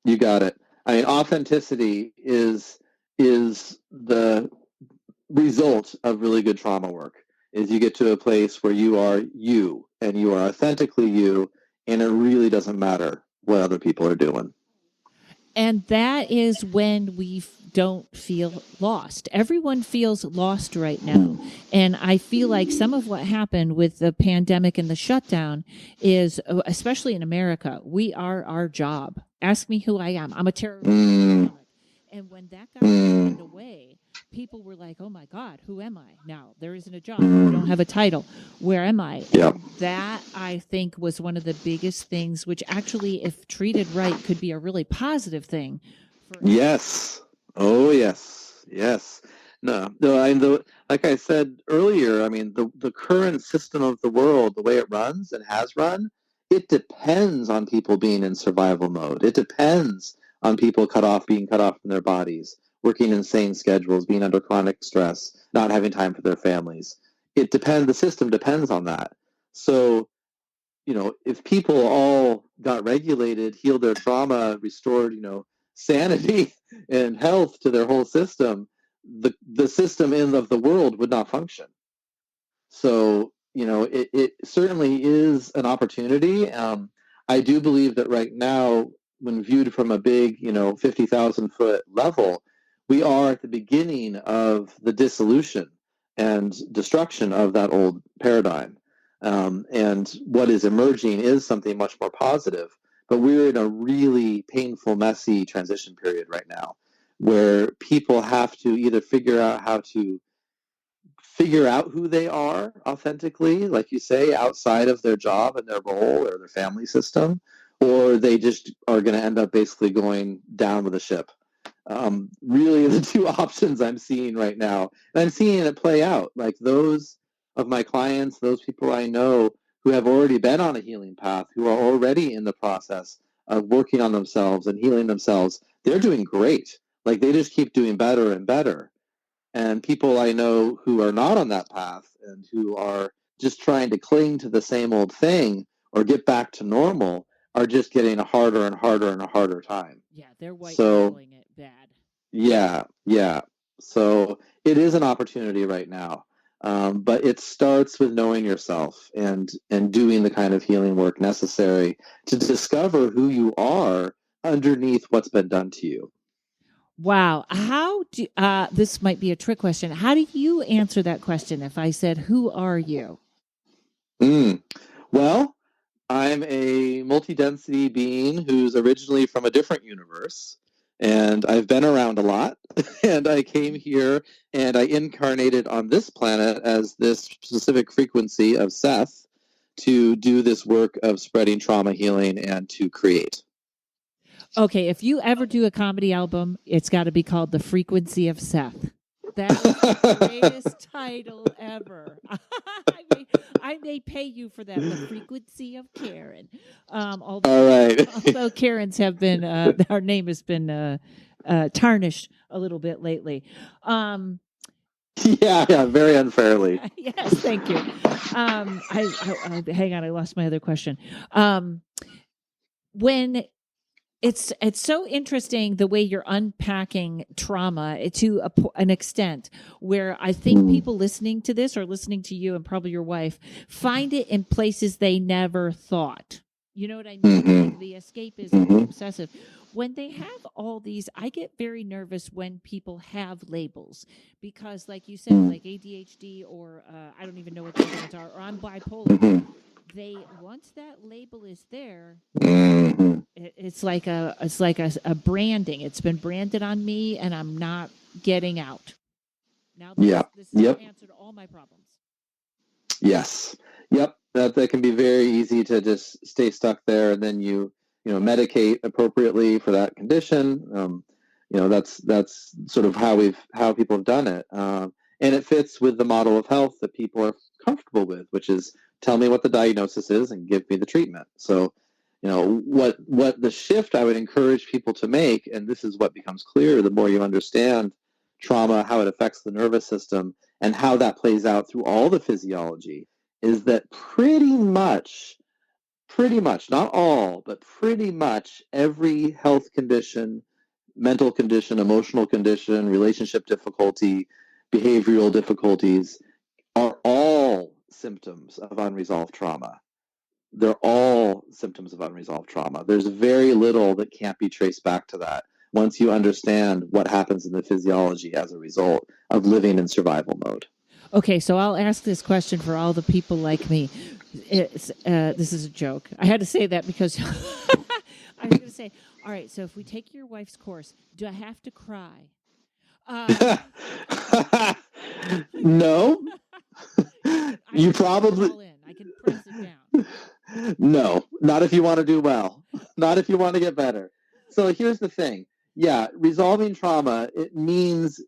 You got it. I mean, authenticity is the result of really good trauma work. Is you get to a place where you are you and you are authentically you, and it really doesn't matter what other people are doing. And that is when we don't feel lost. Everyone feels lost right now. And I feel like some of what happened with the pandemic and the shutdown is, especially in America, we are our job. Ask me who I am. I'm a terrorist. And when that got taken away, people were like, oh my God, who am I now? There isn't a job. I don't have a title. Where am I? Yeah. And that, I think, was one of the biggest things, which actually, if treated right, could be a really positive thing. Yes. Oh, yes. Yes. No, like I said earlier, I mean, the current system of the world, the way it runs and has run, it depends on people being in survival mode. It depends on people being cut off from their bodies, working insane schedules, being under chronic stress, not having time for their families. The system depends on that. So, if people all got regulated, healed their trauma, restored, sanity and health to their whole system, the system of the world would not function. So, it certainly is an opportunity. I do believe that right now, when viewed from a big, 50,000 foot level, we are at the beginning of the dissolution and destruction of that old paradigm. And what is emerging is something much more positive. But we're in a really painful, messy transition period right now where people have to either figure out how to figure out who they are authentically, like you say, outside of their job and their role or their family system, or they just are going to end up basically going down with the ship. really the two options I'm seeing right now. And I'm seeing it play out. Like those of my clients, those people I know who have already been on a healing path, who are already in the process of working on themselves and healing themselves, they're doing great. Like they just keep doing better and better. And people I know who are not on that path and who are just trying to cling to the same old thing or get back to normal are just getting a harder and harder and a harder time. Yeah, they're white So knuckling it bad. yeah. So it is an opportunity right now. But it starts with knowing yourself and doing the kind of healing work necessary to discover who you are underneath what's been done to you. Wow. How do this might be a trick question. How do you answer that question if I said, "Who are you?" Well, I'm a multi-density being who's originally from a different universe, and I've been around a lot, and I came here and I incarnated on this planet as this specific frequency of Seth to do this work of spreading trauma healing and to create. Okay, if you ever do a comedy album, it's got to be called The Frequency of Seth. That is the greatest title ever. I may pay you for that. The Frequency of Karen. All right. Although Karens have been, our name has been tarnished a little bit lately. Yeah, very unfairly. Yes, thank you. I hang on, I lost my other question. When it's so interesting the way you're unpacking trauma to an extent where I think people listening to this or listening to you and probably your wife find it in places they never thought. You know what I mean? Like the escapism, the obsessive. When they have all these, I get very nervous when people have labels because, like you said, like ADHD or I don't even know what the other ones are, or I'm bipolar. They once that label is there, it's like a branding. It's been branded on me, and I'm not getting out. Now this has answered all my problems. Yes. Yep. That can be very easy to just stay stuck there, and then you medicate appropriately for that condition. That's sort of how people have done it, and it fits with the model of health that people are comfortable with, which is tell me what the diagnosis is and give me the treatment. So, what the shift I would encourage people to make, and this is what becomes clear the more you understand trauma, how it affects the nervous system, and how that plays out through all the physiology, is that pretty much, not all, but pretty much every health condition, mental condition, emotional condition, relationship difficulty, behavioral difficulties are all symptoms of unresolved trauma. They're all symptoms of unresolved trauma. There's very little that can't be traced back to that once you understand what happens in the physiology as a result of living in survival mode. Okay, so I'll ask this question for all the people like me. This is a joke. I had to say that because I was going to say, all right, so if we take your wife's course, do I have to cry? No. You probably... I can press it down. No, not if you want to do well. Not if you want to get better. So here's the thing. Yeah, resolving trauma, it means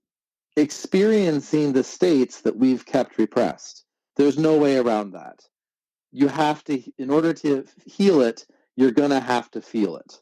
experiencing the states that we've kept repressed. There's no way around that. You have to, in order to heal it, you're going to have to feel it.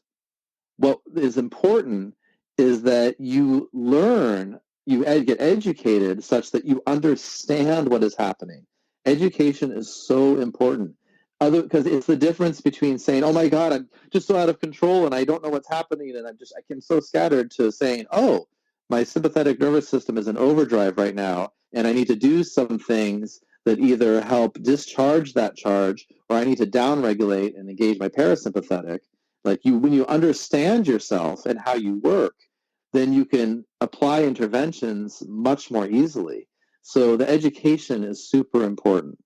What is important is that you learn, you get educated such that you understand what is happening. Education is so important. Because it's the difference between saying, oh my God, I'm just so out of control and I don't know what's happening and I'm so scattered, to saying, oh, my sympathetic nervous system is in overdrive right now and I need to do some things that either help discharge that charge or I need to downregulate and engage my parasympathetic. When you understand yourself and how you work, then you can apply interventions much more easily. So the education is super important.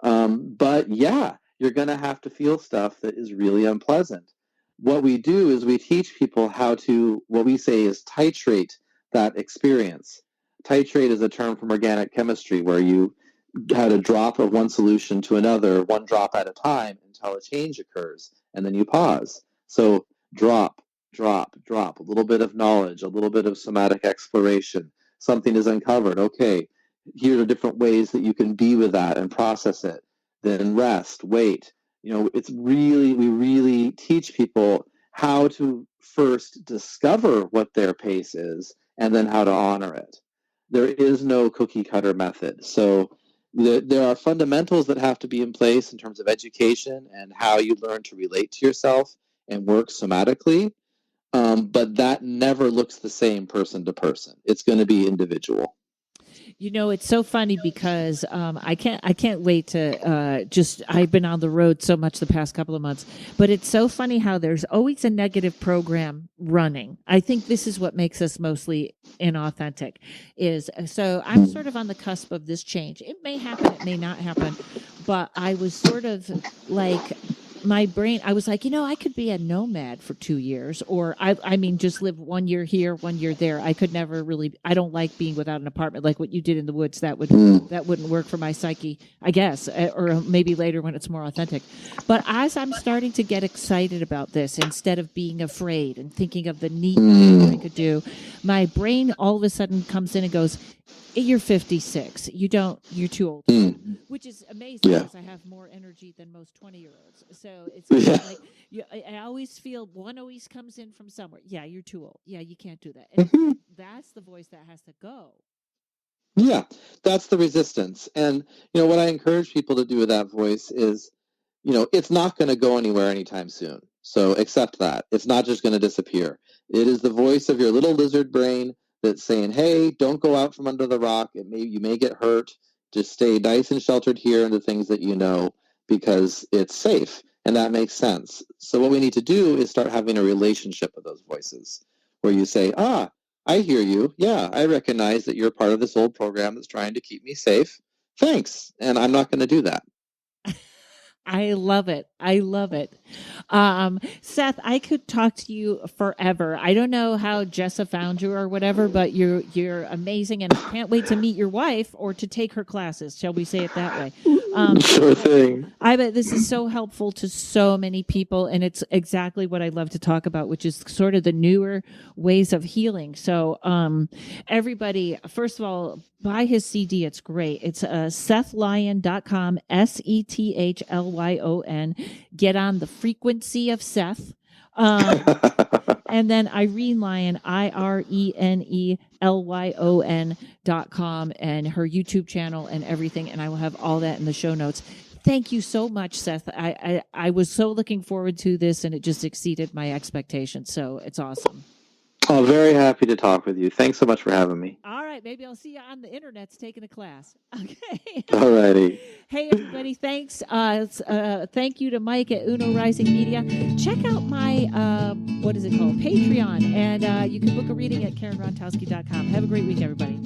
But yeah, you're going to have to feel stuff that is really unpleasant. What we do is we teach people how to, what we say is titrate that experience. Titrate is a term from organic chemistry where you had a drop of one solution to another, one drop at a time until a change occurs, and then you pause. So drop, drop, a little bit of knowledge, a little bit of somatic exploration. Something is uncovered. Okay, here are different ways that you can be with that and process it. Then rest, wait. We really teach people how to first discover what their pace is and then how to honor it. There is no cookie cutter method. So there are fundamentals that have to be in place in terms of education and how you learn to relate to yourself and work somatically. But that never looks the same person to person. It's going to be individual. It's so funny because I can't wait to I've been on the road so much the past couple of months, but it's so funny how there's always a negative program running. I think this is what makes us mostly inauthentic. So I'm sort of on the cusp of this change. It may happen, it may not happen, but I was sort of like, my brain, I was like, I could be a nomad for 2 years, or I mean, just live 1 year here, 1 year there. I could never really, I don't like being without an apartment like what you did in the woods. That wouldn't work for my psyche, I guess, or maybe later when it's more authentic. But as I'm starting to get excited about this, instead of being afraid and thinking of the neat things I could do, my brain all of a sudden comes in and goes, you're 56. You're too old. Which is amazing because I have more energy than most 20-year-olds. So it's like I always feel one always comes in from somewhere. Yeah, you're too old. Yeah, you can't do that. And that's the voice that has to go. Yeah, that's the resistance. And, what I encourage people to do with that voice is, it's not going to go anywhere anytime soon. So accept that. It's not just going to disappear. It is the voice of your little lizard brain that's saying, hey, don't go out from under the rock. You may get hurt. Just stay nice and sheltered here in the things that you know, because it's safe. And that makes sense. So what we need to do is start having a relationship with those voices where you say, I hear you. Yeah, I recognize that you're part of this old program that's trying to keep me safe. Thanks. And I'm not going to do that. I love it. Seth, I could talk to you forever. I don't know how Jessa found you or whatever, but you're amazing, and I can't wait to meet your wife or to take her classes. Shall we say it that way? Sure thing. I bet this is so helpful to so many people, and it's exactly what I love to talk about, which is sort of the newer ways of healing. So everybody, first of all, buy his CD. It's great. It's SethLyon.com, SethLyon. Get on the frequency of Seth. And then Irene Lyon, IRENELYON.com, and her YouTube channel and everything. And I will have all that in the show notes. Thank you so much, Seth. I was so looking forward to this, and it just exceeded my expectations. So it's awesome. Oh, very happy to talk with you. Thanks so much for having me. All right. Maybe I'll see you on the internet's taking a class. Okay. All righty. Hey, everybody. Thanks. Thank you to Mike at Uno Rising Media. Check out my, what is it called? Patreon. And you can book a reading at karenrontowski.com. Have a great week, everybody.